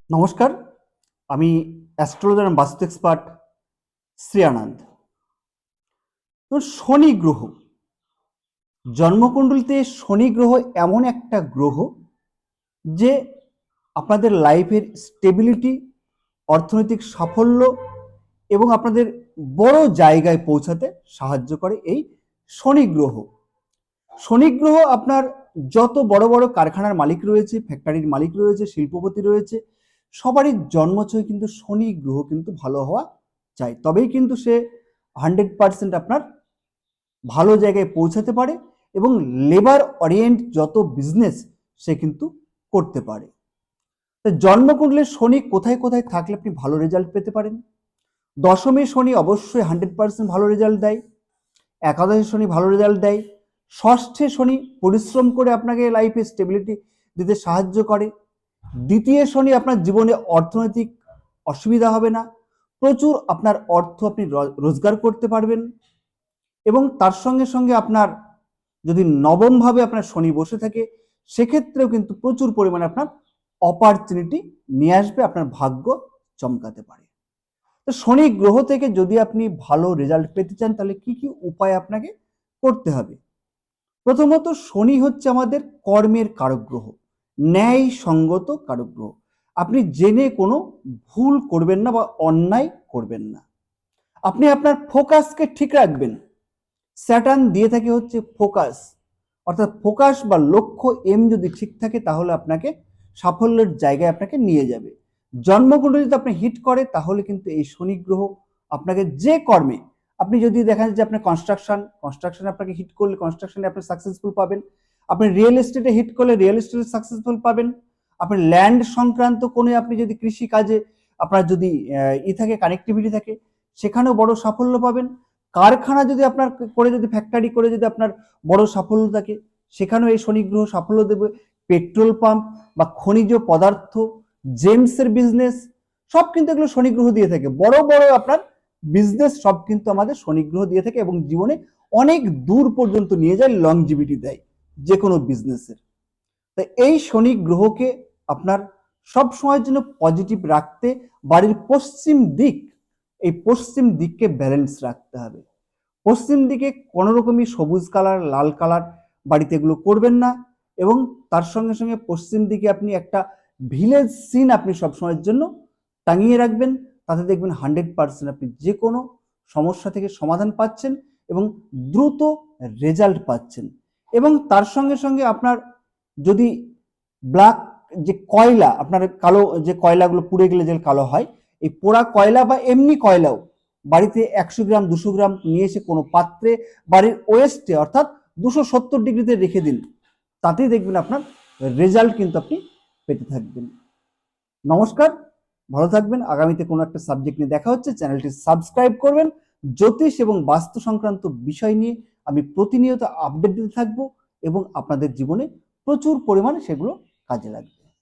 নমস্কার, আমি অ্যাস্ট্রোলজার এবং বাস্তু এক্সপার্ট শ্রী আনন্দ। তো শনি গ্রহ, জন্মকুণ্ডলিতে শনি গ্রহ এমন একটা গ্রহ যে আপনাদের লাইফের স্টেবিলিটি, অর্থনৈতিক সাফল্য এবং আপনাদের বড় জায়গায় পৌঁছাতে সাহায্য করে এই শনি গ্রহ। শনি গ্রহ আপনার যত বড় বড় কারখানার মালিক রয়েছে, ফ্যাক্টরির মালিক রয়েছে, শিল্পপতি রয়েছে, সবারই জন্মছয় কিন্তু শনি গ্রহ কিন্তু ভালো হওয়া চাই, তবেই কিন্তু সে 100% আপনার ভালো জায়গায় পৌঁছাতে পারে এবং লেবার ওরিয়েন্ট যত বিজনেস সে কিন্তু করতে পারে। তো জন্মকুণ্ডলে শনি কোথায় কোথায় থাকলে আপনি ভালো রেজাল্ট পেতে পারেন? দশমে শনি অবশ্যই 100% ভালো রেজাল্ট দেয়। একাদশে শনি ভালো রেজাল্ট দেয়। ষষ্ঠে শনি পরিশ্রম করে আপনাকে লাইফে স্টেবিলিটি দিতে সাহায্য করে। দ্বিতীয় শনি আপনার জীবনে অর্থনৈতিক অসুবিধা হবে না, প্রচুর আপনার অর্থ আপনি রোজগার করতে পারবেন। এবং তার সঙ্গে সঙ্গে আপনার যদি নবমভাবে আপনার শনি বসে থাকে, সেক্ষেত্রেও কিন্তু প্রচুর পরিমাণে আপনার অপরচুনিটি নিয়ে আসবে, আপনার ভাগ্য চমকাতে পারে। তো শনি গ্রহ থেকে যদি আপনি ভালো রেজাল্ট পেতে চান, তাহলে কি কি উপায় আপনাকে করতে হবে? প্রথমত, শনি হচ্ছে আমাদের কর্মের কারক গ্রহ, ন্যায় সঙ্গত কারক গ্রহ। আপনি জেনে কোনো ভুল করবেন না বা অন্যায় করবেন না। আপনি আপনার ফোকাসকে ঠিক রাখবেন। স্যাটার্ন দিয়ে থাকে হচ্ছে ফোকাস, অর্থাৎ ফোকাস বা লক্ষ্য এম যদি ঠিক থাকে, তাহলে আপনাকে সাফল্যের জায়গায় আপনাকে নিয়ে যাবে। জন্মকুণ্ডলী যদি আপনি হিট করে, তাহলে কিন্তু এই শনি গ্রহ আপনাকে যে কর্মে, আপনি যদি দেখেন যে আপনার কনস্ট্রাকশন আপনাকে হিট করলে কনস্ট্রাকশনে আপনি সাকসেসফুল পাবেন। আপনি রিয়েল এস্টেটে হিট করলে রিয়েল এস্টেটে সাকসেসফুল পাবেন। আপনি ল্যান্ড সংক্রান্ত কোনো, আপনি যদি কৃষি কাজে আপনার যদি থাকে, কানেক্টিভিটি থাকে, সেখানেও বড় সাফল্য পাবেন। কারখানা যদি আপনার করে, যদি ফ্যাক্টরি করে যদি আপনার বড় সাফল্য থাকে, সেখানেও এই শনি গ্রহ সাফল্য দেবে। পেট্রোল পাম্প বা খনিজ পদার্থ, জেমসের বিজনেস, সব কিন্তু এগুলো শনি গ্রহ দিয়ে থাকে। বড় বড় আপনার বিজনেস সব কিন্তু আমাদের শনি গ্রহ দিয়ে থাকে এবং জীবনে অনেক দূর পর্যন্ত নিয়ে যায়, লংজিভিটি দেয় যে কোনো বিজনেসের। তাই এই শনি গ্রহকে আপনার সব সময়ের জন্য পজিটিভ রাখতে বাড়ির পশ্চিম দিক, এই পশ্চিম দিককে ব্যালেন্স রাখতে হবে। পশ্চিম দিকে কোনো রকমই সবুজ কালার, লাল কালার বাড়িতে এগুলো করবেন না। এবং তার সঙ্গে সঙ্গে পশ্চিম দিকে আপনি একটা ভিলেজ সিন আপনি সবসময়ের জন্য টাঙিয়ে রাখবেন। তাতে দেখবেন 100% আপনি যে কোনো সমস্যা থেকে সমাধান পাচ্ছেন এবং দ্রুত রেজাল্ট পাচ্ছেন। এবং তার সঙ্গে সঙ্গে আপনার যদি ব্ল্যাক যে কয়লা, আপনার কালো যে কয়লাগুলো পুড়ে গেলে যে কালো হয়, এই পোড়া কয়লা বা এমনি কয়লাও বাড়িতে 100 গ্রাম 200 গ্রাম নিয়ে এসে কোনো পাত্রে বাড়ির ওয়েস্টে, অর্থাৎ 270 ডিগ্রিতে রেখে দিন। তাতেই দেখবেন আপনার রেজাল্ট কিন্তু আপনি পেতে থাকবেন। নমস্কার, ভালো থাকবেন। আগামীতে কোনো একটা সাবজেক্ট নিয়ে দেখা হচ্ছে। চ্যানেলটি সাবস্ক্রাইব করবেন। জ্যোতিষ এবং বাস্তু সংক্রান্ত বিষয় নিয়ে আমি প্রতিনিয়ত আপডেট দিতে থাকবো এবং আপনাদের জীবনে প্রচুর পরিমাণে সেগুলো কাজে লাগবে।